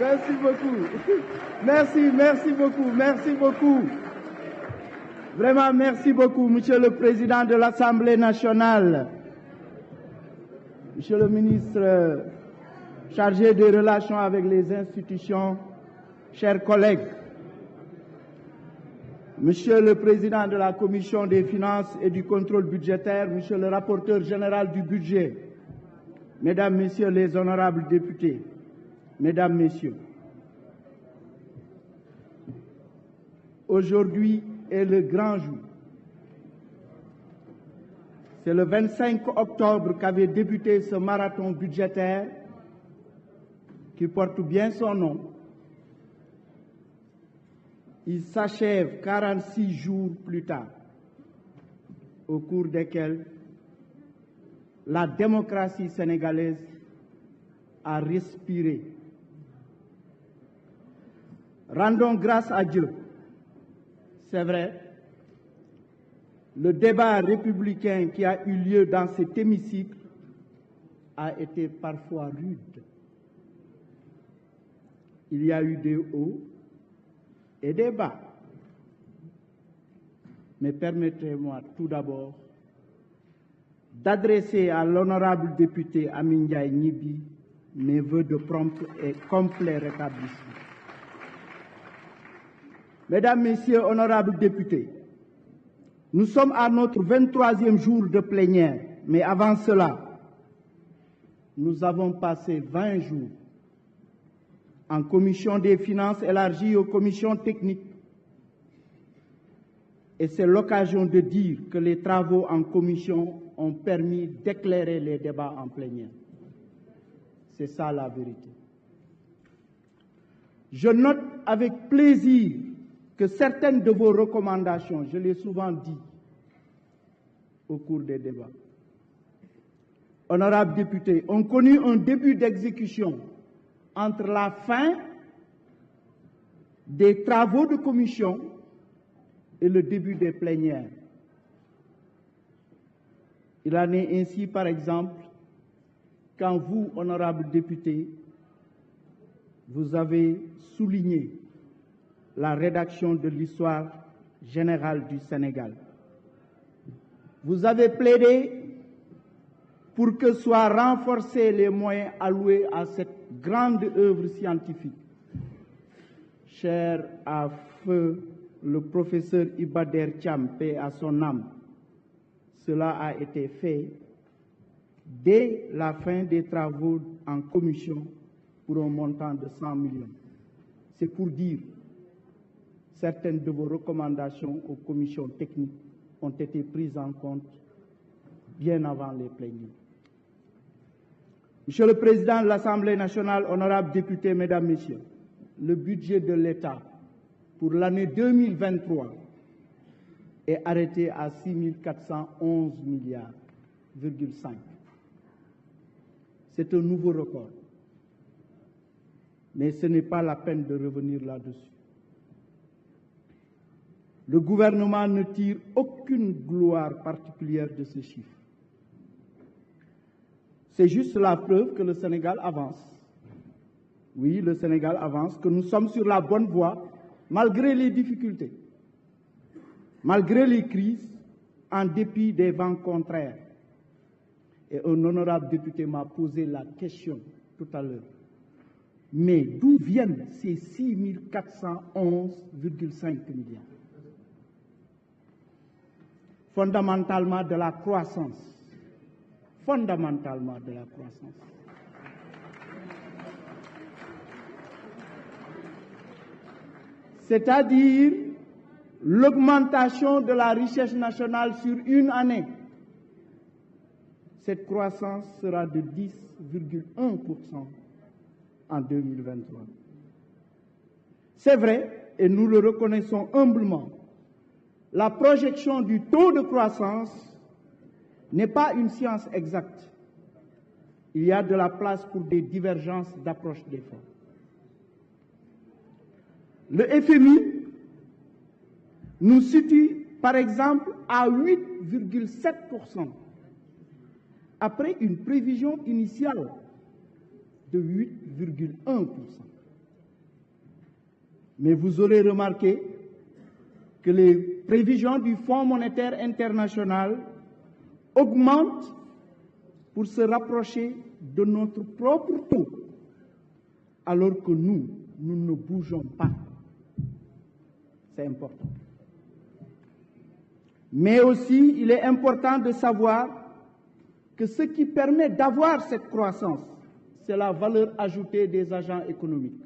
Merci beaucoup. Merci beaucoup. Vraiment, merci beaucoup, Monsieur le Président de l'Assemblée nationale, Monsieur le ministre chargé des relations avec les institutions, chers collègues, Monsieur le Président de la Commission des finances et du contrôle budgétaire, Monsieur le rapporteur général du budget, Mesdames, Messieurs les honorables députés, Mesdames, Messieurs, aujourd'hui est le grand jour. C'est le 25 octobre qu'avait débuté ce marathon budgétaire qui porte bien son nom. Il s'achève 46 jours plus tard, au cours desquels la démocratie sénégalaise a respiré. Rendons grâce à Dieu. C'est vrai, le débat républicain qui a eu lieu dans cet hémicycle a été parfois rude. Il y a eu des hauts et des bas. Mais permettez-moi tout d'abord d'adresser à l'honorable député Amin Ndiaye Gniby mes vœux de prompt et complet rétablissement. Mesdames, Messieurs, honorables députés, nous sommes à notre 23e jour de plénière, mais avant cela, nous avons passé 20 jours en commission des finances élargie aux commissions techniques. Et c'est l'occasion de dire que les travaux en commission ont permis d'éclairer les débats en plénière. C'est ça la vérité. Je note avec plaisir que certaines de vos recommandations, je l'ai souvent dit au cours des débats, honorables députés, ont connu un début d'exécution entre la fin des travaux de commission et le début des plénières. Il en est ainsi, par exemple, quand vous, honorables députés, vous avez souligné la rédaction de l'histoire générale du Sénégal. Vous avez plaidé pour que soient renforcés les moyens alloués à cette grande œuvre scientifique. Cher à feu le professeur Iba Der Thiam, paix à son âme, cela a été fait dès la fin des travaux en commission pour un montant de 100 millions. C'est pour dire certaines de vos recommandations aux commissions techniques ont été prises en compte bien avant les plénières. Monsieur le Président de l'Assemblée nationale, honorables députés, Mesdames, Messieurs, le budget de l'État pour l'année 2023 est arrêté à 6 411 milliards, 5. C'est un nouveau record. Mais ce n'est pas la peine de revenir là-dessus. Le gouvernement ne tire aucune gloire particulière de ce chiffre. C'est juste la preuve que le Sénégal avance. Oui, le Sénégal avance, que nous sommes sur la bonne voie, malgré les difficultés, malgré les crises, en dépit des vents contraires. Et un honorable député m'a posé la question tout à l'heure. Mais d'où viennent ces 6 411,5 milliards? Fondamentalement de la croissance. Fondamentalement de la croissance. C'est-à-dire l'augmentation de la richesse nationale sur une année. Cette croissance sera de 10,1% en 2023. C'est vrai, et nous le reconnaissons humblement, la projection du taux de croissance n'est pas une science exacte. Il y a de la place pour des divergences d'approche des fonds. Le FMI nous situe par exemple, à 8,7%, après une prévision initiale de 8,1%. Mais vous aurez remarqué que les prévisions du Fonds monétaire international augmentent pour se rapprocher de notre propre taux, alors que nous ne bougeons pas. C'est important. Mais aussi, il est important de savoir que ce qui permet d'avoir cette croissance, c'est la valeur ajoutée des agents économiques.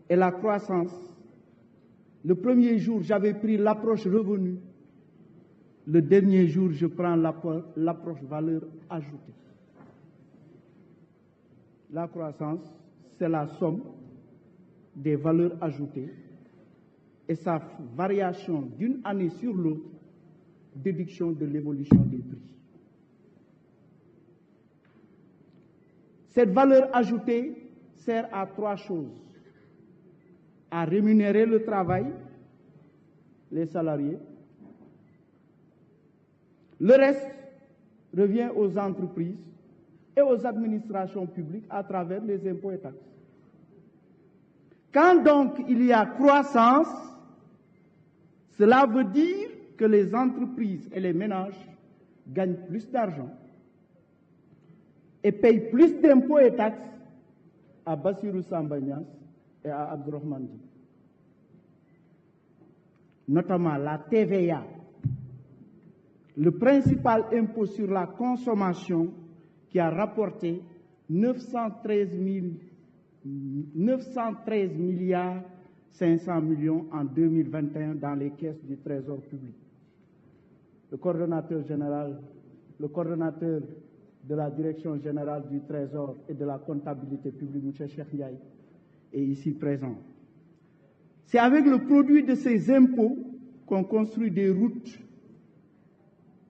Et la croissance, le premier jour, j'avais pris l'approche revenu. Le dernier jour, je prends l'approche valeur ajoutée. La croissance, c'est la somme des valeurs ajoutées et sa variation d'une année sur l'autre, déduction de l'évolution des prix. Cette valeur ajoutée sert à trois choses. À rémunérer le travail, les salariés. Le reste revient aux entreprises et aux administrations publiques à travers les impôts et taxes. Quand donc il y a croissance, cela veut dire que les entreprises et les ménages gagnent plus d'argent et payent plus d'impôts et taxes à Bassirou Sambagnas et à Abdourahmane Di. Notamment la TVA, le principal impôt sur la consommation qui a rapporté 913 milliards 500 millions en 2021 dans les caisses du Trésor public. Le coordonnateur de la Direction générale du Trésor et de la comptabilité publique, M. Cheikh Ndiaye, est ici présent. C'est avec le produit de ces impôts qu'on construit des routes,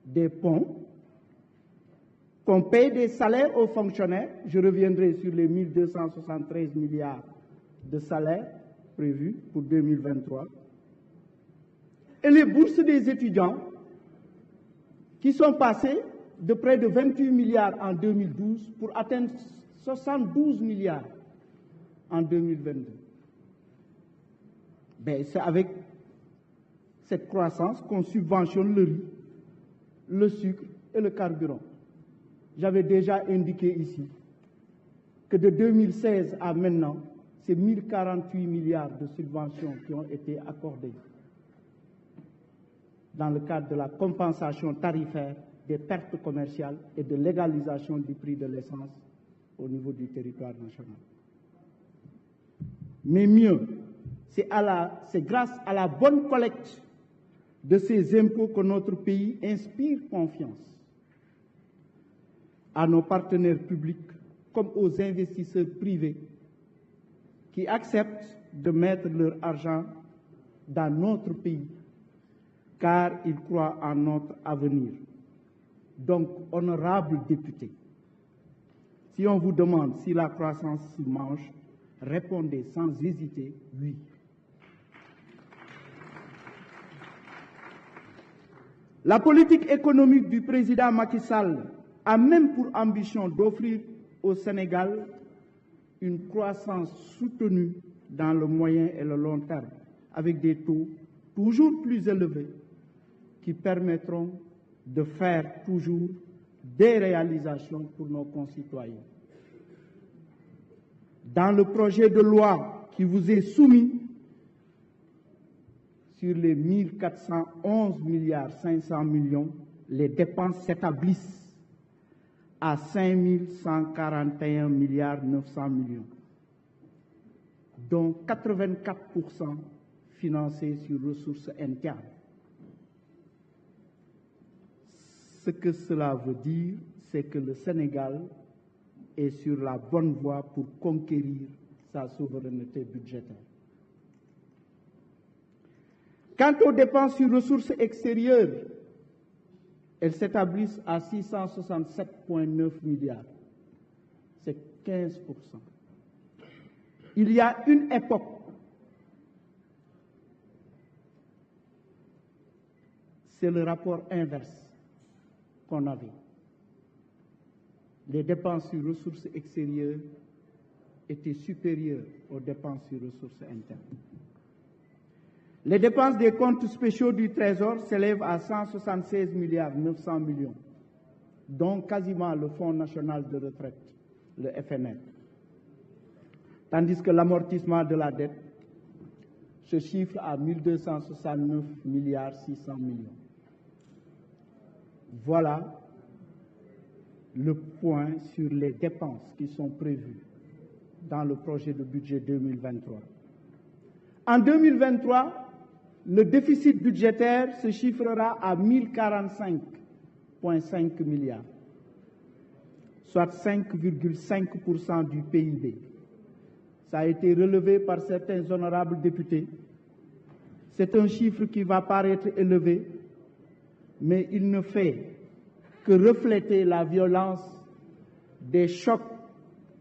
des ponts, qu'on paye des salaires aux fonctionnaires. Je reviendrai sur les 1273 milliards de salaires prévus pour 2023. Et les bourses des étudiants qui sont passées de près de 28 milliards en 2012 pour atteindre 72 milliards en 2022. C'est avec cette croissance qu'on subventionne le riz, le sucre et le carburant. J'avais déjà indiqué ici que de 2016 à maintenant, c'est 1048 milliards de subventions qui ont été accordées dans le cadre de la compensation tarifaire des pertes commerciales et de l'égalisation du prix de l'essence au niveau du territoire national. Mais mieux, c'est grâce à la bonne collecte de ces impôts que notre pays inspire confiance à nos partenaires publics comme aux investisseurs privés qui acceptent de mettre leur argent dans notre pays car ils croient en notre avenir. Donc, honorables députés, si on vous demande si la croissance se mange, répondez sans hésiter oui. La politique économique du président Macky Sall a même pour ambition d'offrir au Sénégal une croissance soutenue dans le moyen et le long terme, avec des taux toujours plus élevés qui permettront de faire toujours des réalisations pour nos concitoyens. Dans le projet de loi qui vous est soumis, sur les 1411 milliards 500 millions, les dépenses s'établissent à 5141 milliards 900 millions, dont 84% financés sur ressources internes. Ce que cela veut dire, c'est que le Sénégal est sur la bonne voie pour conquérir sa souveraineté budgétaire. Quant aux dépenses sur ressources extérieures, elles s'établissent à 667,9 milliards. C'est 15%. Il y a une époque, c'est le rapport inverse qu'on avait. Les dépenses sur ressources extérieures étaient supérieures aux dépenses sur ressources internes. Les dépenses des comptes spéciaux du Trésor s'élèvent à 176 milliards 900 millions, dont quasiment le Fonds national de retraite, le FNR. Tandis que l'amortissement de la dette se chiffre à 1269 milliards 600 millions. Voilà le point sur les dépenses qui sont prévues dans le projet de budget 2023. En 2023, le déficit budgétaire se chiffrera à 1045,5 milliards, soit 5,5% du PIB. Ça a été relevé par certains honorables députés. C'est un chiffre qui va paraître élevé, mais il ne fait que refléter la violence des chocs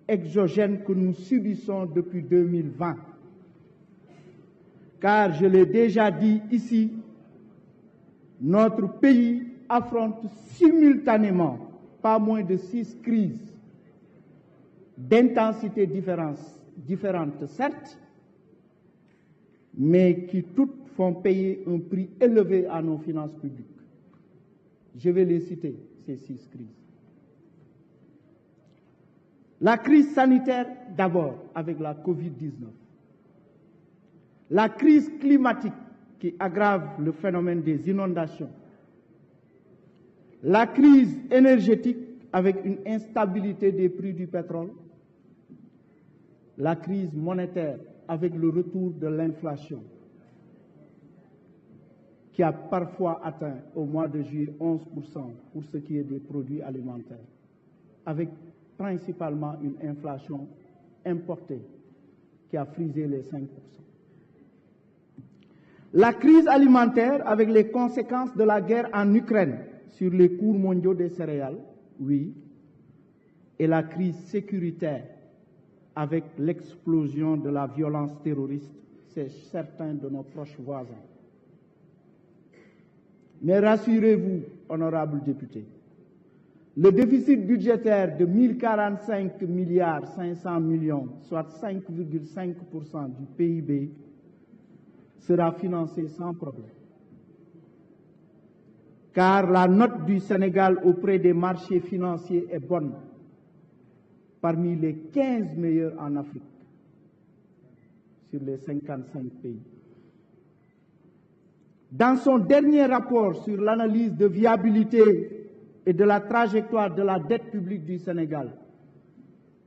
exogènes que nous subissons depuis 2020. Car, je l'ai déjà dit ici, notre pays affronte simultanément pas moins de 6 crises d'intensité différentes, certes, mais qui toutes font payer un prix élevé à nos finances publiques. Je vais les citer, ces 6 crises. La crise sanitaire d'abord, avec la Covid-19. La crise climatique qui aggrave le phénomène des inondations. La crise énergétique avec une instabilité des prix du pétrole. La crise monétaire avec le retour de l'inflation qui a parfois atteint au mois de juillet 11% pour ce qui est des produits alimentaires, avec principalement une inflation importée qui a frisé les 5%. La crise alimentaire avec les conséquences de la guerre en Ukraine sur les cours mondiaux des céréales, oui, et la crise sécuritaire avec l'explosion de la violence terroriste chez certains de nos proches voisins. Mais rassurez-vous, honorables députés, le déficit budgétaire de 1045 milliards 500 millions, soit 5,5% du PIB, sera financé sans problème. Car la note du Sénégal auprès des marchés financiers est bonne, parmi les 15 meilleurs en Afrique, sur les 55 pays. Dans son dernier rapport sur l'analyse de viabilité et de la trajectoire de la dette publique du Sénégal,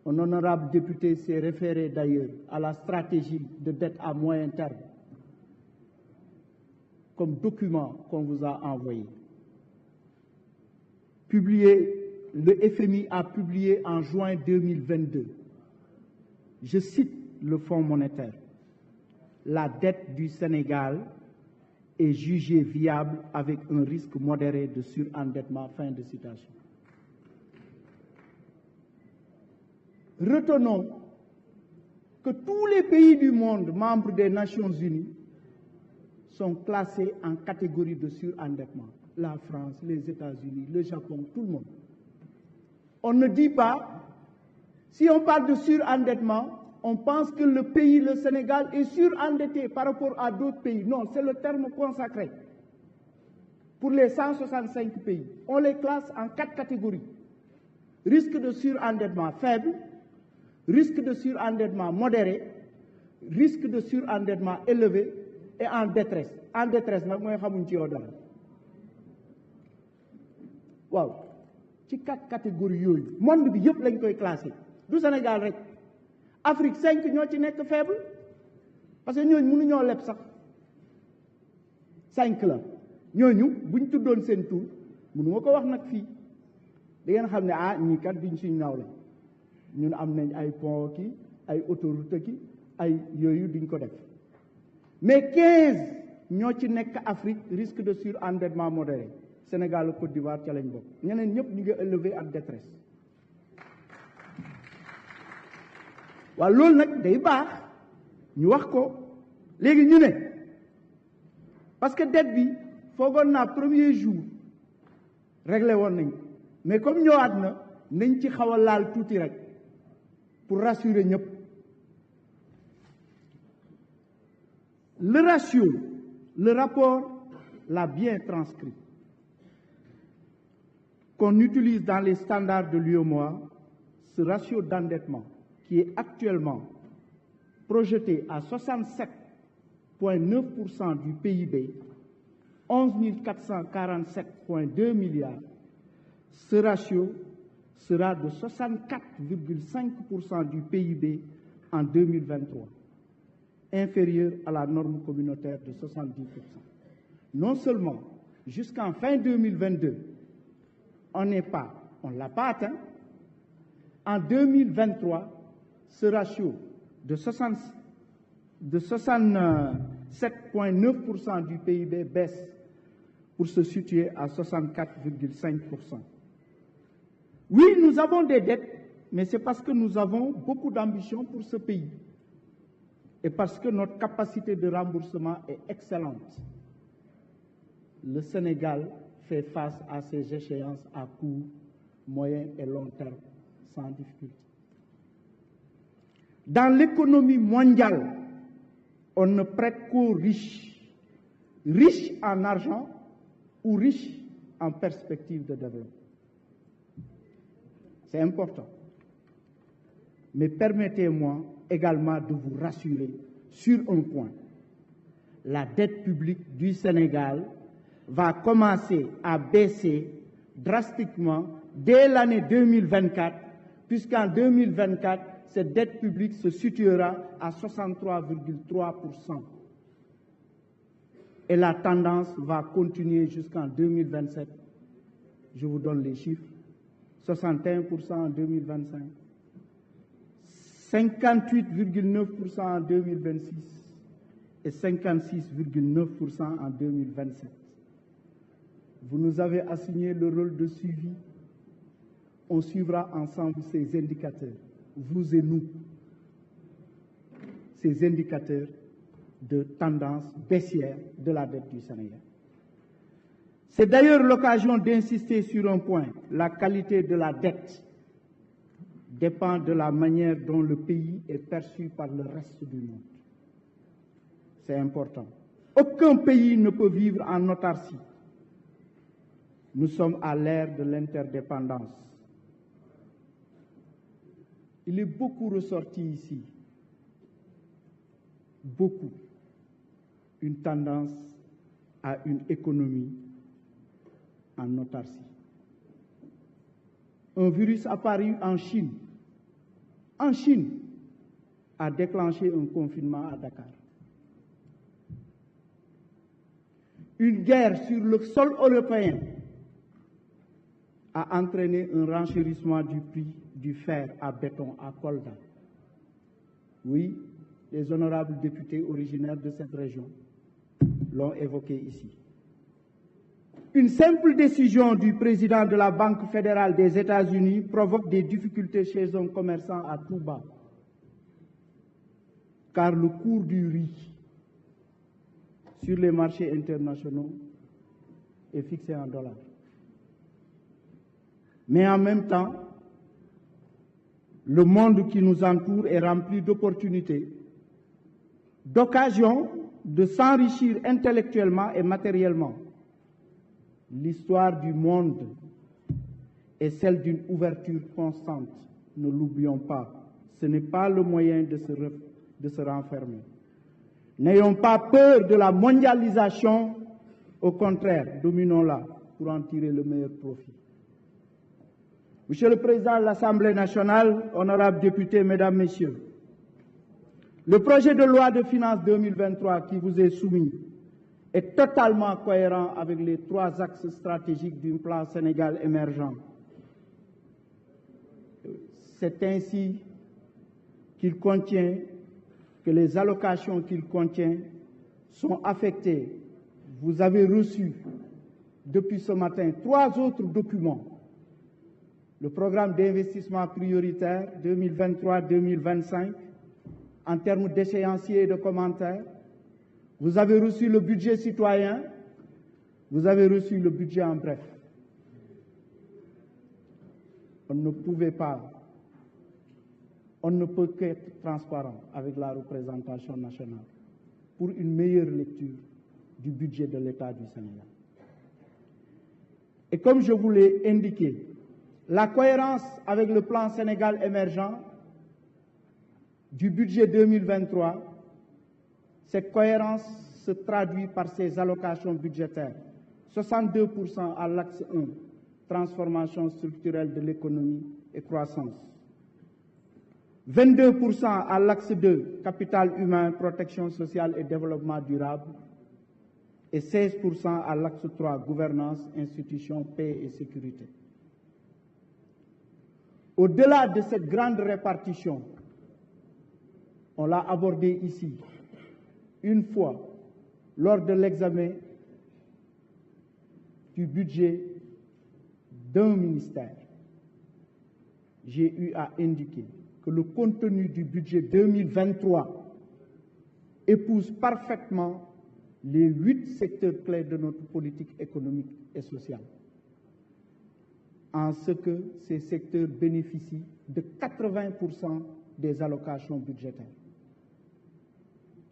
un honorable député s'est référé d'ailleurs à la stratégie de dette à moyen terme comme document qu'on vous a envoyé. Le FMI a publié en juin 2022, je cite le Fonds monétaire, la dette du Sénégal est jugée viable avec un risque modéré de surendettement, fin de citation. Retenons que tous les pays du monde membres des Nations Unies sont classés en catégorie de surendettement. La France, les États-Unis, le Japon, tout le monde. On ne dit pas, si on parle de surendettement, on pense que le pays, le Sénégal, est surendetté par rapport à d'autres pays. Non, c'est le terme consacré. Pour les 165 pays, on les classe en 4 catégories. Risque de surendettement faible, risque de surendettement modéré, risque de surendettement élevé et en détresse. En détresse, nag mooy xamuñ ci yow dara. Waaw, ci 4 catégories yooyu, monde bi yëpp lañ koy classé. Du Sénégal rek. Afrique 5 ñoo ci nekk faible parce que ñooñu mënuñoo leb sax 5 la ñooñu buñ tuddoon seen tur mënuma ko wax nag fii da ngeen xam ne ñii kat duñ suñ naaw la ñun am nañ ay pont ki ay autoroute ki ay yooyu duñ ko def mais 15 ñoo ci nekk Afrique risque de surendettement modéré Sénégal ak Côte d'Ivoire ca lañ bokk ñeneen ñëpp ñu ngi élevé ak détresse. waaw loolu nag day baax ñu wax ko léegi ñu ne parce que dette bi foogoon naa premier jour réglé woon nañ mais comme ñëwaat na nañ ci xaw a laal tuuti rek pour rassurer ñëpp. Le ratio, le rapport l'a bien transcrit. Qu'on utilise dans les standards de l'UEMOA, ce ratio d'endettement qui est actuellement projeté à 67,9% du PIB, 11 447,2 milliards, ce ratio sera de 64,5% du PIB en 2023, inférieur à la norme communautaire de 70%. Non seulement jusqu'en fin 2022, on ne l'a pas atteint. En 2023, ce ratio de 67,9% du PIB baisse pour se situer à 64,5%. Oui, nous avons des dettes, mais c'est parce que nous avons beaucoup d'ambition pour ce pays et parce que notre capacité de remboursement est excellente. Le Sénégal fait face à ces échéances à court, moyen et long terme sans difficulté. Dans l'économie mondiale, on ne prête qu'aux riches, riches en argent ou riches en perspective de développement. C'est important. Mais permettez-moi également de vous rassurer sur un point. La dette publique du Sénégal va commencer à baisser drastiquement dès l'année 2024, puisqu'en 2024, cette dette publique se situera à 63,3%. Et la tendance va continuer jusqu'en 2027. Je vous donne les chiffres. 61% en 2025, 58,9% en 2026 et 56,9% en 2027. Vous nous avez assigné le rôle de suivi. On suivra ensemble ces indicateurs, vous et nous, ces indicateurs de tendance baissière de la dette du Sénégal. C'est d'ailleurs l'occasion d'insister sur un point. La qualité de la dette dépend de la manière dont le pays est perçu par le reste du monde. C'est important. Aucun pays ne peut vivre en autarcie. Nous sommes à l'ère de l'interdépendance. Il est beaucoup ressorti ici, beaucoup, une tendance à une économie en autarcie. Un virus apparu en Chine a déclenché un confinement à Dakar. Une guerre sur le sol européen a entraîné un renchérissement du prix du fer à béton à Kolda. Oui, les honorables députés originaires de cette région l'ont évoqué ici. Une simple décision du président de la Banque fédérale des États-Unis provoque des difficultés chez un commerçant à Touba, car le cours du riz sur les marchés internationaux est fixé en dollars. Mais en même temps, le monde qui nous entoure est rempli d'opportunités, d'occasions de s'enrichir intellectuellement et matériellement. L'histoire du monde est celle d'une ouverture constante. Ne l'oublions pas. Ce n'est pas le moyen de se renfermer. N'ayons pas peur de la mondialisation. Au contraire, dominons-la pour en tirer le meilleur profit. Monsieur le Président de l'Assemblée nationale, honorables députés, Mesdames, Messieurs, le projet de loi de finances 2023 qui vous est soumis est totalement cohérent avec les 3 axes stratégiques du plan Sénégal émergent. C'est ainsi qu'il contient, que les allocations qu'il contient sont affectées. Vous avez reçu depuis ce matin 3 autres documents. Le programme d'investissement prioritaire 2023-2025 en termes d'échéanciers et de commentaires. Vous avez reçu le budget citoyen. Vous avez reçu le budget en bref. On ne peut qu'être transparent avec la représentation nationale pour une meilleure lecture du budget de l'État du Sénégal. Et comme je vous l'ai indiqué, la cohérence avec le plan Sénégal émergent du budget 2023, cette cohérence se traduit par ses allocations budgétaires. 62% à l'axe 1, transformation structurelle de l'économie et croissance. 22% à l'axe 2, capital humain, protection sociale et développement durable. Et 16% à l'axe 3, gouvernance, institutions, paix et sécurité. Au-delà de cette grande répartition, on l'a abordé ici, une fois, lors de l'examen du budget d'un ministère, j'ai eu à indiquer que le contenu du budget 2023 épouse parfaitement les 8 secteurs clés de notre politique économique et sociale, en ce que ces secteurs bénéficient de 80% des allocations budgétaires.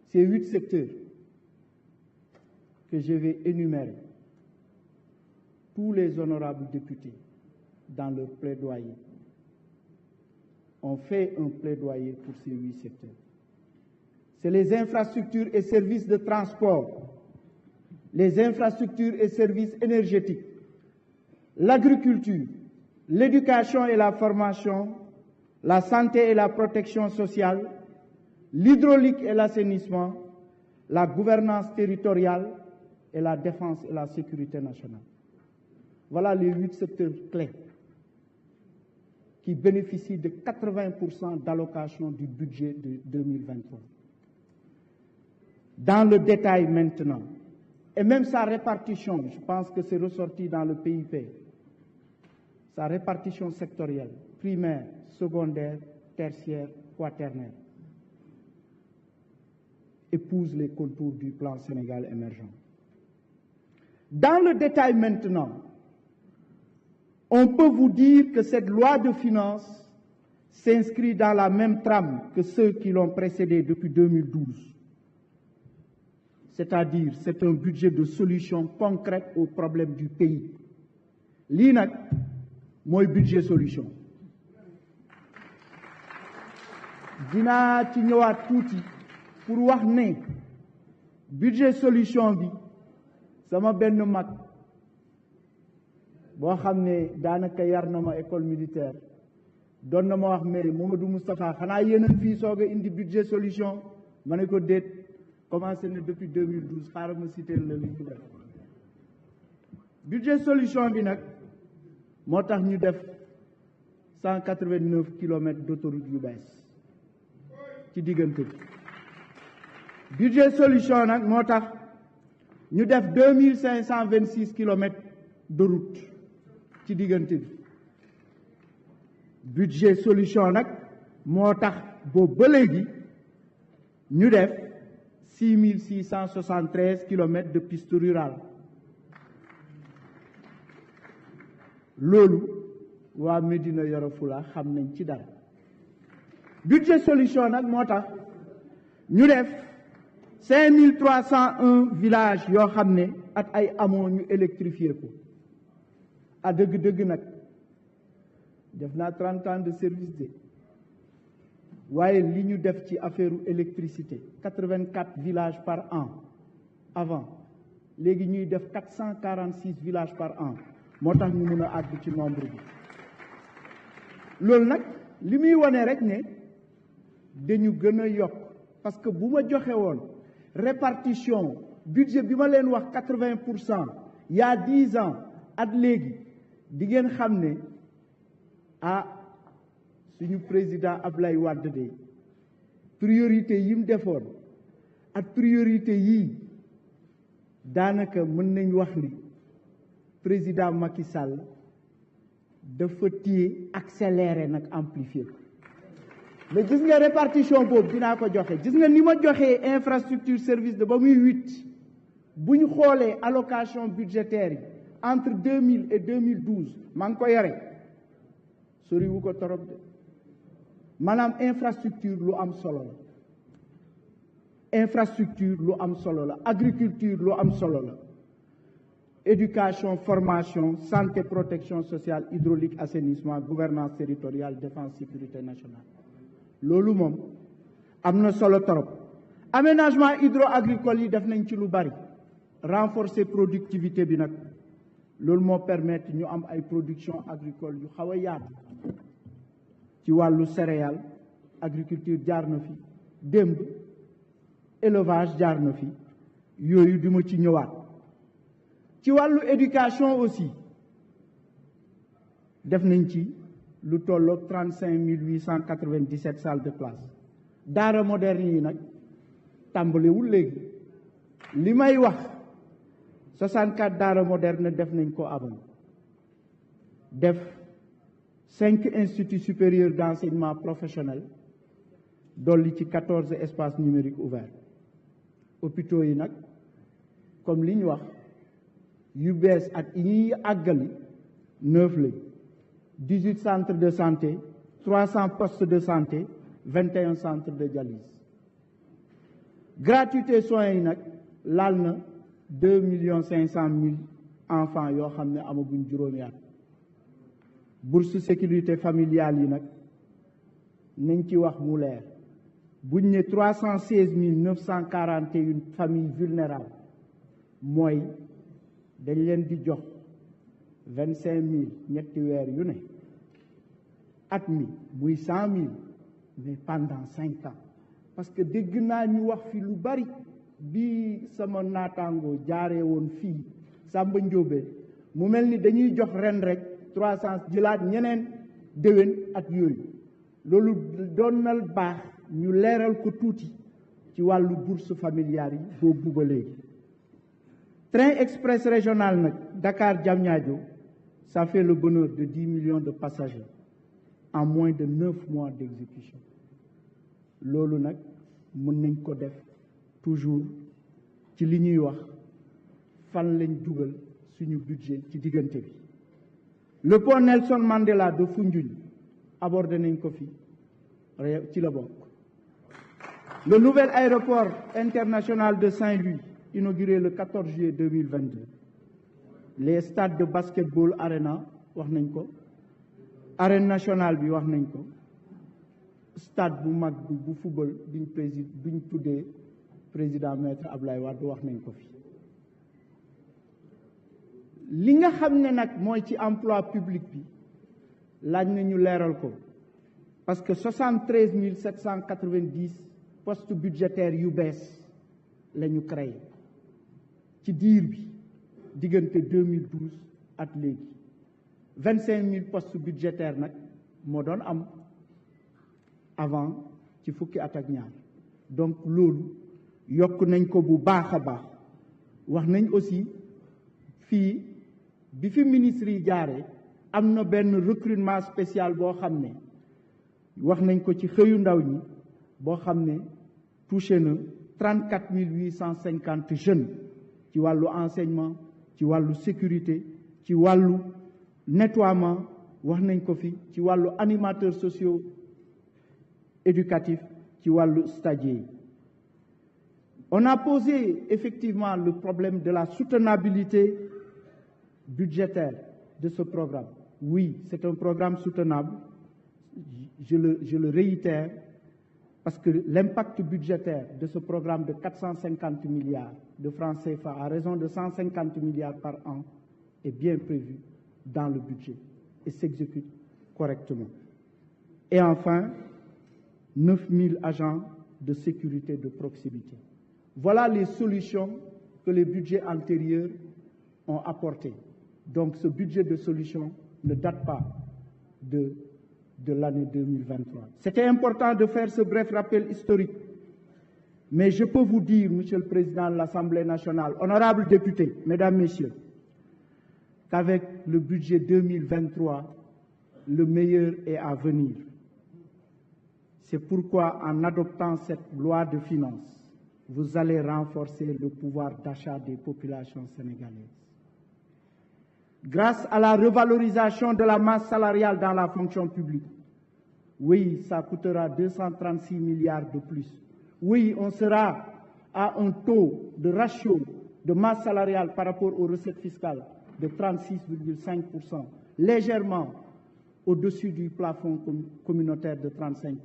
Ces 8 secteurs que je vais énumérer, tous les honorables députés, dans leur plaidoyer, ont fait un plaidoyer pour ces 8 secteurs. C'est les infrastructures et services de transport, les infrastructures et services énergétiques, l'agriculture, l'éducation et la formation, la santé et la protection sociale, l'hydraulique et l'assainissement, la gouvernance territoriale et la défense et la sécurité nationale. Voilà les 8 secteurs clés qui bénéficient de 80% d'allocation du budget de 2023. Dans le détail maintenant, et même sa répartition, je pense que c'est ressorti dans le PIP, sa répartition sectorielle, primaire, secondaire, tertiaire, quaternaire, épouse les contours du plan Sénégal émergent. Dans le détail maintenant, on peut vous dire que cette loi de finances s'inscrit dans la même trame que ceux qui l'ont précédée depuis 2012. C'est-à-dire, c'est un budget de solutions concrètes aux problèmes du pays. Lii nag mooy budget solution. Dinaa ci ñëwaat tuuti pour wax ne budget solution bi sama benn mag boo xam ne daanaka yar na ma école militaire doon na ma wax mais Mamadou Moustapha xanaa yéen fii soog a indi budget solution ma ne ko déet commencé na depuis 2012 xaaral ma cité la li ñu def budget solution bi nag moo tax ñu def 189 kilomètres d'autoroute yu bees ci diggante bi budget solution nag moo tax ñu def 2526 kilomètres de route ci diggante bi budget solution nag moo tax boobu ba léegi ñu def 6673 kilomètres de piste rurale loolu waa Médina Yoro Fula xam nañ ci dara budget solution nag moo tax ñu def 5301 villages yoo xam ne ak ay amoo ñu électrifié ko a dëgg-dëgg nag def naa 30 ans de service de waaye li ñu def ci affaire électricité 84 villages par an avant léegi ñuy def 446 villages par an moo tax ñu mën a àgg ci nombre bi loolu nag li muy wane rek ne dañu gën a yokk parce que bu ma joxe woon répartition budget bi ma leen wax 80% il y a 10 ans at léegi di ngeen xam ne suñu président Ablaye Wade de priorité yi mu defoon ak priorité yii daanaka mën nañ wax ni président Macky Sall dafa téye accéléré nag amplifié ko mais gis nga répartition boobu dinaa ko joxe gis nga ni ma joxee infrastructure service de ba muy 8 bu ñu xoolee allocation budgétaire yi entre 2000 et 2012 maa ngi ko yore sori wu ko torop de maanaam infrastructure lu am solo la infrastructure lu am solo la agriculture lu am solo la éducation formation santé protection sociale hydraulique assainissement gouvernance territoriale défense sécurité nationale loolu moom am na solo torop aménagement hydro-agricole yi def nañ ci lu bari renforcer productivité bi nag loolu moo permettre ñu am ay production agricole yu xaw a yaatu ci wàllu céréales agriculture jaar na fi démb élevage jaar na fi yooyu di ma ci ñëwaat ci wàllu éducation aussi def nañ ci lu tolloog 35 897 salles de classe daara moderne yi nag tàmbalewul léegi li may wax 64 daara moderne def nañ ko avant def 5 instituts supérieurs d'enseignement professionnel dolli ci 14 espaces numériques ouverts hôpitaux yi nag comme li ñu wax yu bees ak yi àggali 9 lañ 18 centres de santé 300 postes de santé 21 centres de dialyse gratuité soins yi nag laal na 2 500 000 enfants yoo xam ne amaguñ juróomi at bourse sécurité familiale yi nag nañ ci wax mu leer buñ ne 316 941 familles vulnérables mooy dañ leen di jox 25 000 ñetti weer yu ne at mi muy 100 000 mais pendant 5 ans parce que dégg naa ñu wax fi lu bari bi sama naataango jaaree woon fii Samba Ndiobé mu mel ni dañuy jox ren rek 300 jëlaat ñeneen déwén at yooyu loolu doonal baax ñu leeral ko tuuti ci wàllu bourse familiale yi boobu ba léegi train express régional nag Dakar Diamniadio ça fait le bonheur de 10 millions de passagers en moins de 9 mois d'exécution loolu nag mën nañ ko def toujours ci li ñuy wax fan lañ dugal suñu budget ci diggante bi le pont Nelson Mandela de Foundiougne abordé nañ ko fi ci la bokk le nouvel aéroport international de Saint-Louis inauguré le 14 juillet 2022 les stades de basketball arena wax nañ ko arène nationale bi wax nañ ko stade bu mag bi bu football biñ tuddee président maître Ablaye Wade wax nañ ko fi li nga xam ne nag mooy ci emploi public bi laaj nañu leeral ko parce que 73 790 postes budgétaires yu bees la ñu créé ci diir bi diggante 2012 at léegi 25 000 postes budgétaires nag moo doon am avant ci fukki at ak ñaar donc loolu yokk nañ ko bu baax a baax wax nañ aussi fii bi fi ministre yi jaaree am na benn recrutement spécial boo xam ne wax nañ ko ci xëyu ndaw ñi boo xam ne touché na 34 850 jeunes ci wàllu enseignement ci wàllu sécurité ci wàllu nettoiement wax nañ ko fi ci wàllu animateurs sociaux éducatifs ci wàllu stagiaires yi on a posé effectivement le problème de la soutenabilité budgétaire de ce programme. Oui, c'est un programme soutenable, je le réitère, parce que l'impact budgétaire de ce programme de 450 milliards de francs CFA à raison de 150 milliards par an est bien prévu dans le budget et s'exécute correctement. Et enfin, 9 000 agents de sécurité de proximité. Voilà les solutions que les budgets antérieurs ont apportées. Donc ce budget de solution ne date pas de l'année 2023. C'était important de faire ce bref rappel historique. Mais je peux vous dire, Monsieur le Président de l'Assemblée nationale, honorables députés, Mesdames, Messieurs, qu'avec le budget 2023, le meilleur est à venir. C'est pourquoi, en adoptant cette loi de finances, vous allez renforcer le pouvoir d'achat des populations sénégalaises. Grâce à la revalorisation de la masse salariale dans la fonction publique, oui, ça coûtera 236 milliards de plus. Oui, on sera à un taux de ratio de masse salariale par rapport aux recettes fiscales de 36,5%, légèrement au-dessus du plafond communautaire de 35%.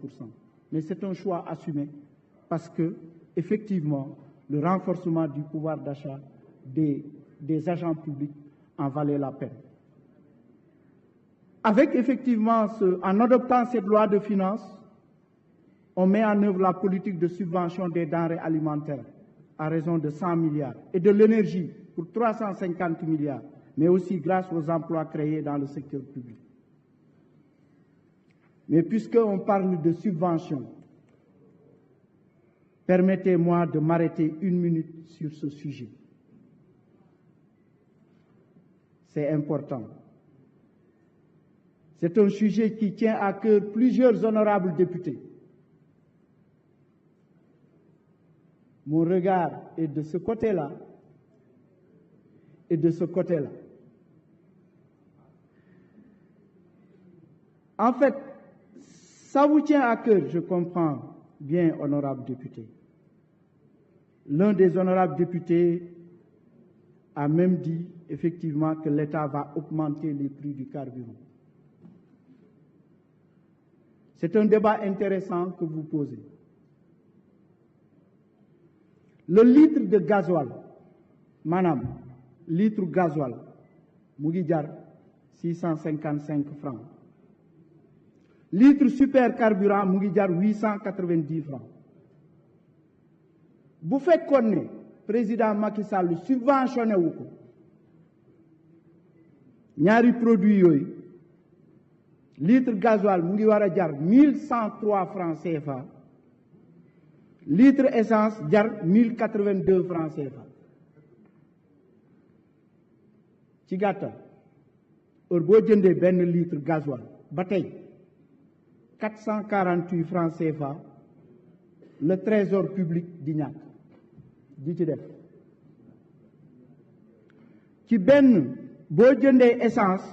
Mais c'est un choix assumé parce que, effectivement, le renforcement du pouvoir d'achat des agents publics en valait la peine. Avec effectivement, en adoptant cette loi de finances, on met en œuvre la politique de subvention des denrées alimentaires à raison de 100 milliards et de l'énergie pour 350 milliards, mais aussi grâce aux emplois créés dans le secteur public. Mais puisqu'on parle de subvention, permettez-moi de m'arrêter une minute sur ce sujet. C'est important. C'est un sujet qui tient à cœur plusieurs honorables députés. Mon regard est de ce côté-là et de ce côté-là. En fait, ça vous tient à cœur, je comprends bien, honorable député. L'un des honorables députés a même dit effectivement que l'État va augmenter les prix du carburant. C'est un débat intéressant que vous posez. Le litre de gasoil, madame, litre gasoil, mu ngi jar 655 francs. Litre supercarburant mu ngi jar 890 francs. Bu fekkoon ne président Macky Sall subventionné wu ko ñaari produit yooyu litre gasoil mu ngi war a jar 1103 francs CFA. Litre essence jar 1082 francs CFA. ci gàttal heure boo jëndee benn litre gasoil ba tey 448 francs CFA le trésor public di ñàkk di ci def ci benn boo jëndee essence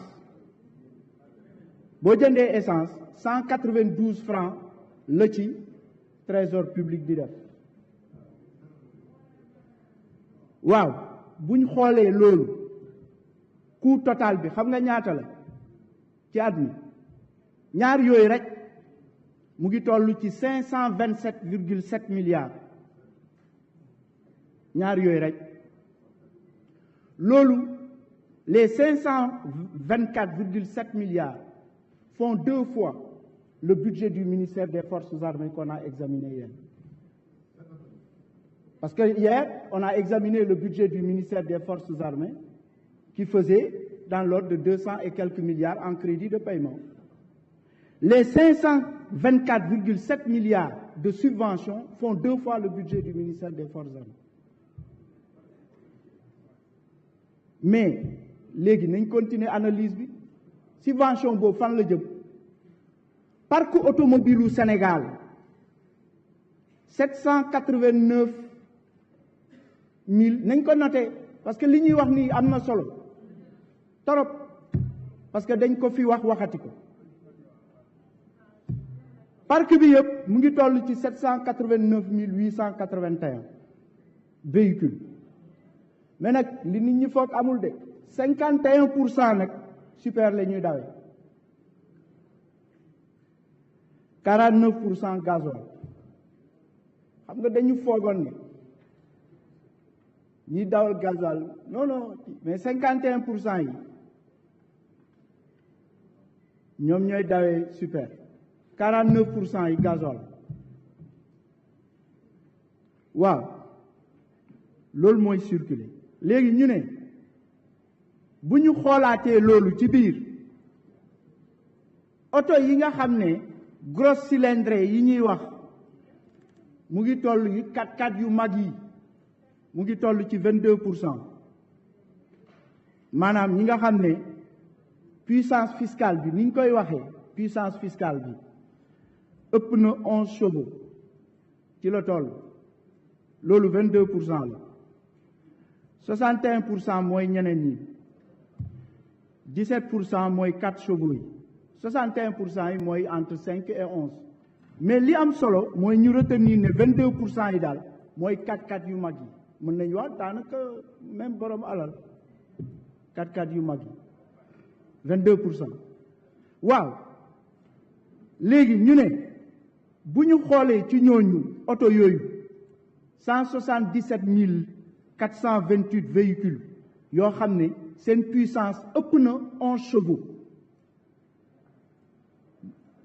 192 francs la ci trésor public di def waaw buñ xoolee loolu coût total bi xam nga ñaata la ci at mi ñaar yooyu rek mu ngi toll ci 527,7 milliards ñaar yooyu rek loolu les 524,7 milliards font 2 fois le budget du ministère des Forces armées qu'on a examiné hier. Parce que hier, on a examiné le budget du ministère des Forces armées qui faisait dans l'ordre de 200 et quelques milliards en crédit de paiement. Les 524,7 milliards de subventions font 2 fois le budget du ministère des Forces armées. Mais léegi nañ continuer analyse bi subvention boobu fan la jëm parc automobile au Sénégal 789 000 nañ ko noté parce que li ñuy wax nii am na solo torop parce que dañ ko fi waxati ko parc bi yëpp mu ngi toll ci 789 881 véhicules mais nag li nit ñi foog amul de 51% nag super la ñuy dawee 49% gasoil xam nga dañu foogoon ne ñi dawal gasoil non mais 51% yi ñoom ñooy dawee super 49% yi gasoil waaw loolu mooy circuler léegi ñu ne bu ñu xoolaatee loolu ci biir oto yi nga xam ne gros cylindrée yi ñuy wax mu ngi toll yi 4x4 yu mag yi mu ngi toll ci 22%. maanaam ñi nga xam ne puissance fiscale bi ni ñu koy waxee puissance fiscale bi ëpp na 11 chevaux ci la toll loolu 22% la 61% mooy ñeneen ñi 17% mooy 4 chevaux yi 61% yi mooy entre 5 et 11 mais li am solo mooy ñu retenir ne 22% yi daal mooy 4x4 yu mag yi mën nañu wax daanaka même borom alal 4x4 yu mag yi 22%. waaw léegi ñu ne bu ñu xoolee ci ñooñu oto yooyu 177 428 véhicules yoo xam ne seen puissance ëpp na 11 chevaux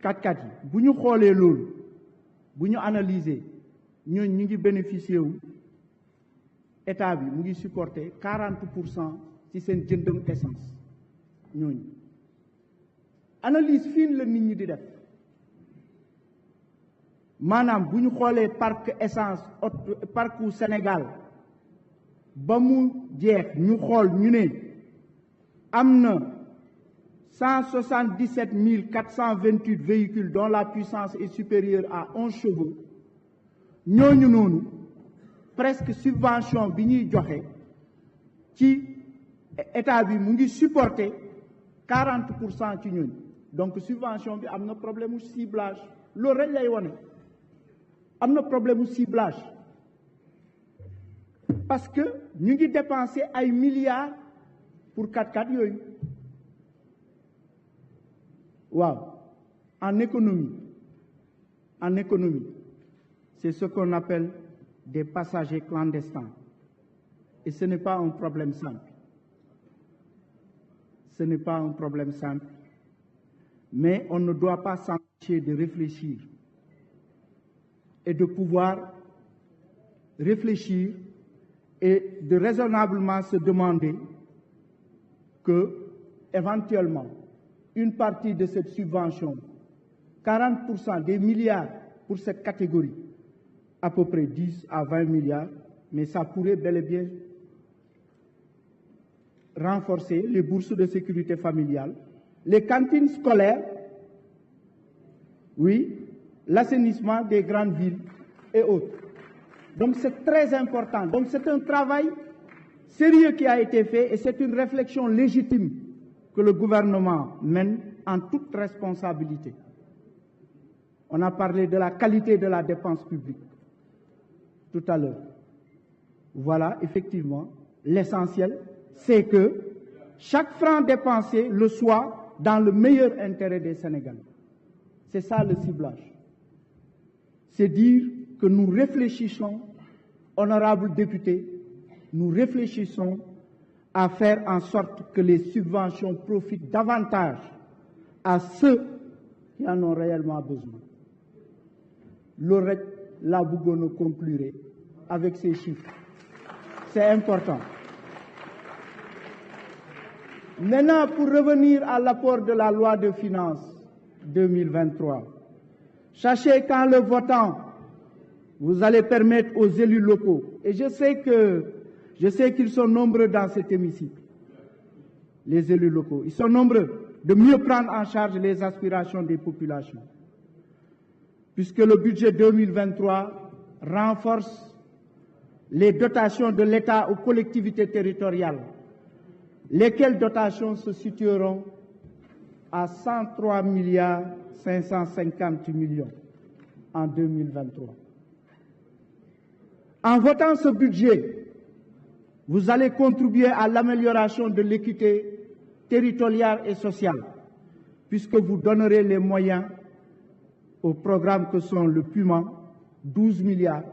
4x4 yi bu ñu xoolee loolu bu ñu analyser ñooñu ñu ngi bénéficier wu état bi mu ngi supporter 40% ci seen jëndam essence ñooñu analyse fine la nit ñi di def maanaam bu ñu xoolee parc essence parcu Sénégal ba mu jeex ñu xool ñu ne am na 177 428 véhicules dont la puissance est supérieure à 11 chevaux ñooñu noonu presque subvention bi ñuy joxe ci état bi mu ngi supporter 40% ci ñooñu donc subvention bi am na problème mu ciblage loolu rek lay wone am na problème mu ciblage parce que ñu ngi dépenser ay milliards pour 4x4 yooyu waaw en économie c'est ce qu'on appelle des passagers clandestins et ce n'est pas un problème simple mais on ne doit pas s'empêcher de réfléchir et de pouvoir réfléchir et de raisonnablement se demander que, éventuellement, une partie de cette subvention, 40% des milliards pour cette catégorie, à peu près 10 à 20 milliards, mais ça pourrait bel et bien renforcer les bourses de sécurité familiale, les cantines scolaires, oui, l'assainissement des grandes villes et autres. Donc c'est très important. Donc c'est un travail sérieux qui a été fait et c'est une réflexion légitime que le gouvernement mène en toute responsabilité. On a parlé de la qualité de la dépense publique tout à l'heure. Voilà, effectivement, l'essentiel, c'est que chaque franc dépensé le soit dans le meilleur intérêt des Sénégalais. C'est ça le ciblage. C'est dire que nous réfléchissons, honorables députés, nous réfléchissons à faire en sorte que les subventions profitent davantage à ceux qui en ont réellement besoin. L'OREC l'a bëggoon conclure avec ces chiffres. C'est important. Maintenant, pour revenir à l'apport de la loi de finances 2023, sachez qu'en le votant, vous allez permettre aux élus locaux, et je sais qu'ils sont nombreux dans cet hémicycle, les élus locaux, ils sont nombreux, de mieux prendre en charge les aspirations des populations. Puisque le budget 2023 renforce les dotations de l'État aux collectivités territoriales, lesquelles dotations se situeront à 103 550 millions en 2023. En votant ce budget, vous allez contribuer à l'amélioration de l'équité territoriale et sociale, puisque vous donnerez les moyens aux programmes que sont le PUMA, 12 milliards,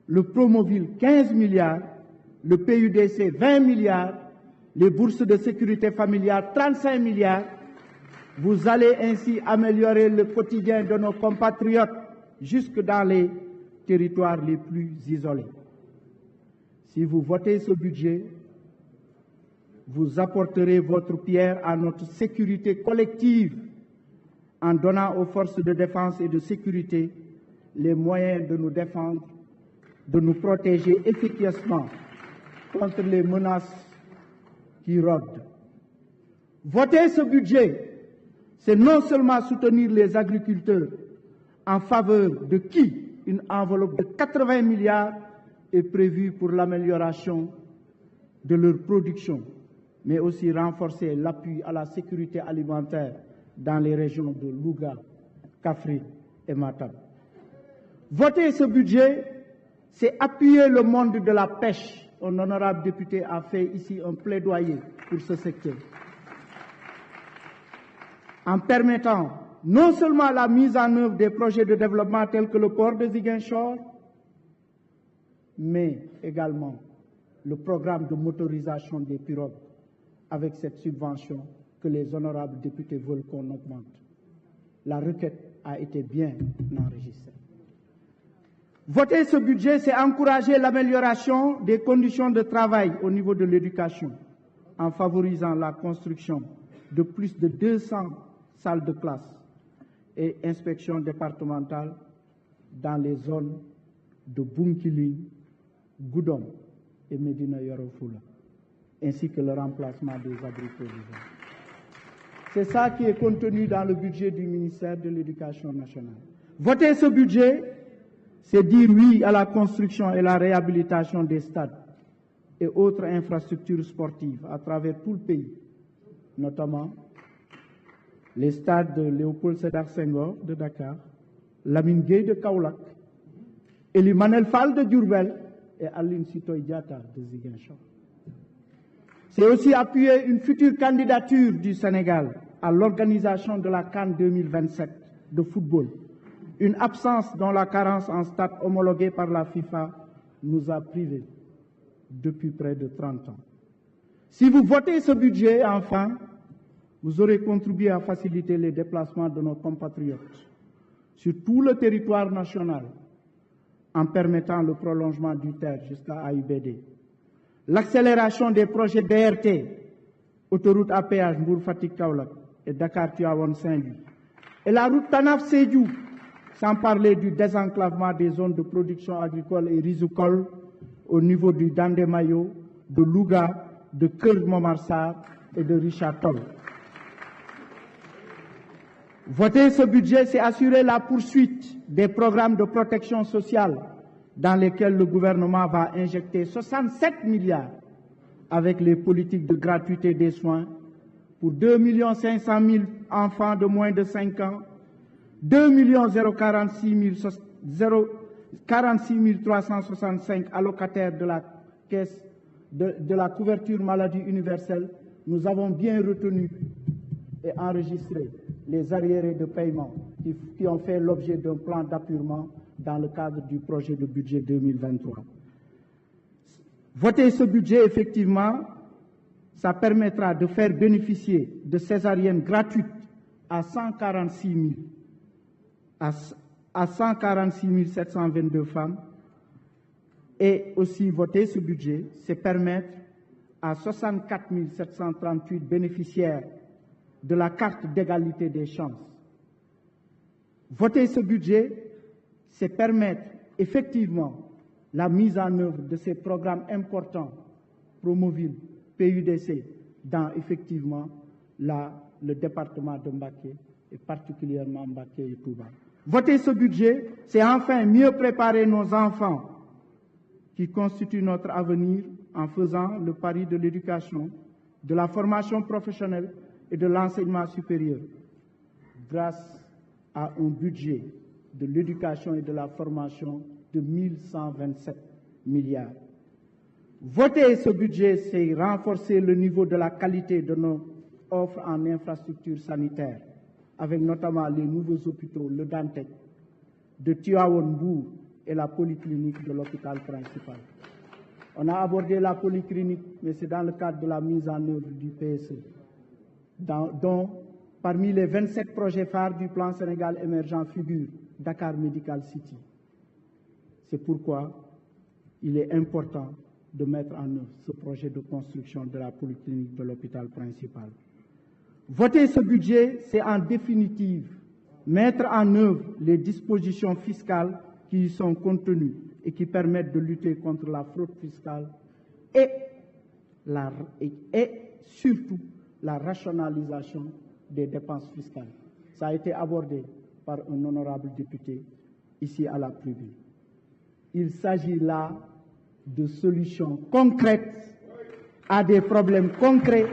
le Promoville, 15 milliards, le PUDC, 20 milliards, les bourses de sécurité familiale, 35 milliards. Vous allez ainsi améliorer le quotidien de nos compatriotes jusque dans les territoires les plus isolés. Si vous votez ce budget, vous apporterez votre pierre à notre sécurité collective en donnant aux forces de défense et de sécurité les moyens de nous défendre, de nous protéger efficacement contre les menaces qui rôdent. Voter ce budget, c'est non seulement soutenir les agriculteurs en faveur de qui une enveloppe de 80 milliards est prévue pour l'amélioration de leur production, mais aussi renforcer l'appui à la sécurité alimentaire dans les régions de Louga, Kaffrine et Matam. Voter ce budget, c'est appuyer le monde de la pêche. Un honorable député a fait ici un plaidoyer pour ce secteur, en permettant non seulement la mise en œuvre des projets de développement tels que le port de Ziguinchor, mais également le programme de motorisation des pirogues avec cette subvention que les honorables députés veulent qu'on augmente. La requête a été bien enregistrée. Voter ce budget, c'est encourager l'amélioration des conditions de travail au niveau de l'éducation, en favorisant la construction de plus de 200 salles de classe et inspections départementales dans les zones de Bunkiling, Goudom et Médina Yoro Foulah, ainsi que le remplacement des abris provisoires. C'est ça qui est contenu dans le budget du ministère de l'Éducation nationale. Voter ce budget, c'est dire oui à la construction et la réhabilitation des stades et autres infrastructures sportives à travers tout le pays, notamment les stades de Léopold Sédar Senghor de Dakar, Lamine Gueye de Kaolack, Ely Manel Fall de Diourbel et Aline Sitoé Diatta de Ziguinchor. C'est aussi appuyer une future candidature du Sénégal à l'organisation de la CAN 2027 de football, une absence dont la carence en stade homologué par la FIFA nous a privés depuis près de 30 ans. Si vous votez ce budget, enfin, vous aurez contribué à faciliter les déplacements de nos compatriotes sur tout le territoire national en permettant le prolongement du TER jusqu'à AIBD, l'accélération des projets BRT, autoroute à péage Mbour-Fatick-Kaolack et Dakar-Tivaouane-Saint-Louis, et la route Tanaf-Sédhiou, sans parler du désenclavement des zones de production agricole et risicole au niveau du Dandemayo, de Louga, de Keur Momar Sarr et de Richard Toll. Voter ce budget, c'est assurer la poursuite des programmes de protection sociale dans lesquels le gouvernement va injecter 67 milliards avec les politiques de gratuité des soins pour 2 500 000 enfants de moins de 5 ans, 2 046 365 allocataires de la caisse de la couverture maladie universelle. Nous avons bien retenu et enregistré les arriérés de paiement qui ont fait l'objet d'un plan d'appurement dans le cadre du projet de budget 2023. Voter ce budget, effectivement, ça permettra de faire bénéficier de césariennes gratuites à 146 722 femmes. Et aussi voter ce budget, c'est permettre à 64 738 bénéficiaires de la carte d'égalité des chances. Voter ce budget, c'est permettre effectivement la mise en œuvre de ces programmes importants, Promoville, PUDC, dans effectivement le département de Mbacké et particulièrement Mbacké et Touba. Voter ce budget, c'est enfin mieux préparer nos enfants qui constituent notre avenir en faisant le pari de l'éducation, de la formation professionnelle et de l'enseignement supérieur, grâce à un budget de l'éducation et de la formation de 1127 milliards. Voter ce budget, c'est renforcer le niveau de la qualité de nos offres en infrastructures sanitaires, avec notamment les nouveaux hôpitaux, le Dantec, de Tivaouane Mbour et la polyclinique de l'hôpital principal. On a abordé la polyclinique, mais c'est dans le cadre de la mise en œuvre du PSE, dont parmi les 27 projets phares du plan Sénégal émergent figure Dakar Medical City. C'est pourquoi il est important de mettre en œuvre ce projet de construction de la polyclinique de l'hôpital principal. Voter ce budget, c'est en définitive mettre en œuvre les dispositions fiscales qui y sont contenues et qui permettent de lutter contre la fraude fiscale et surtout la rationalisation des dépenses fiscales. Ça a été abordé par un honorable député ici à la tribune. Il s'agit là de solutions concrètes à des problèmes concrets.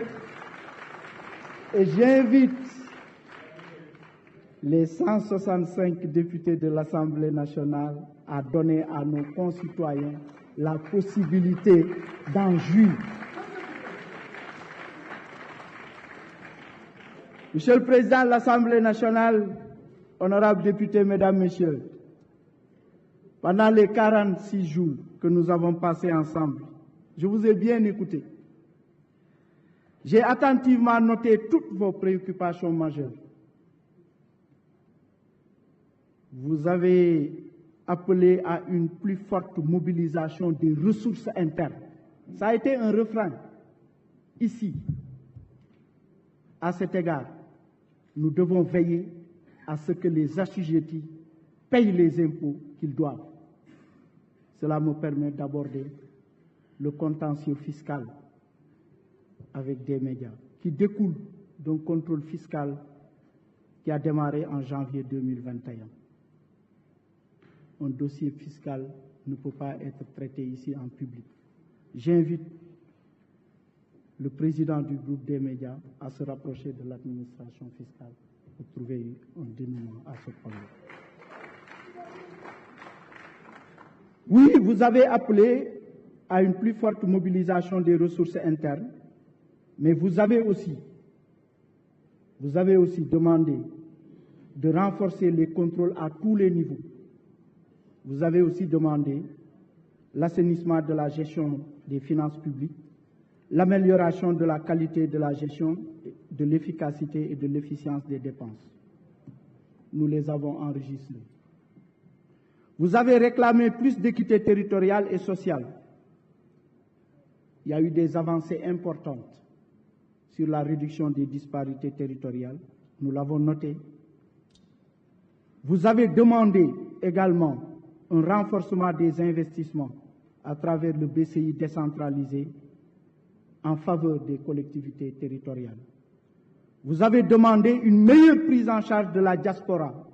Et j'invite les 165 députés de l'Assemblée nationale à donner à nos concitoyens la possibilité d'en jouir. Monsieur le Président de l'Assemblée nationale, honorables députés, mesdames, messieurs, pendant les 46 jours que nous avons passés ensemble, je vous ai bien écouté. J'ai attentivement noté toutes vos préoccupations majeures. Vous avez appelé à une plus forte mobilisation des ressources internes. Ça a été un refrain ici. À cet égard, nous devons veiller à ce que les assujettis payent les impôts qu'ils doivent. Cela me permet d'aborder le contentieux fiscal avec des médias qui découle d'un contrôle fiscal qui a démarré en janvier 2021. Un dossier fiscal ne peut pas être traité ici en public. J'invite le président du groupe des médias à se rapprocher de l'administration fiscale pour trouver un dénouement à ce problème. Oui, vous avez appelé à une plus forte mobilisation des ressources internes, mais vous avez aussi demandé de renforcer les contrôles à tous les niveaux. Vous avez aussi demandé l'assainissement de la gestion des finances publiques, l'amélioration de la qualité de la gestion, de l'efficacité et de l'efficience des dépenses. Nous les avons enregistrés. Vous avez réclamé plus d'équité territoriale et sociale. Il y a eu des avancées importantes sur la réduction des disparités territoriales. Nous l'avons noté. Vous avez demandé également un renforcement des investissements à travers le BCI décentralisé en faveur des collectivités territoriales. Vous avez demandé une meilleure prise en charge de la diaspora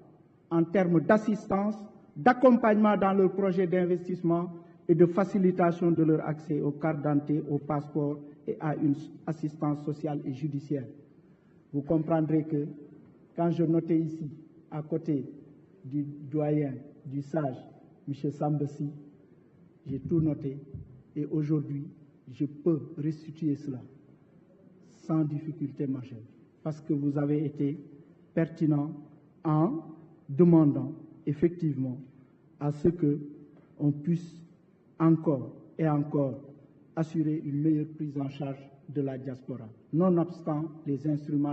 en termes d'assistance, d'accompagnement dans leurs projets d'investissement et de facilitation de leur accès aux cartes d'identité, aux passeports et à une assistance sociale et judiciaire. Vous comprendrez que quand je notais ici, à côté du doyen, du sage, M. Sambassi, j'ai tout noté et aujourd'hui, je peux restituer cela sans difficulté majeure parce que vous avez été pertinent en demandant effectivement à ce qu'on puisse encore et encore assurer une meilleure prise en charge de la diaspora, nonobstant les instruments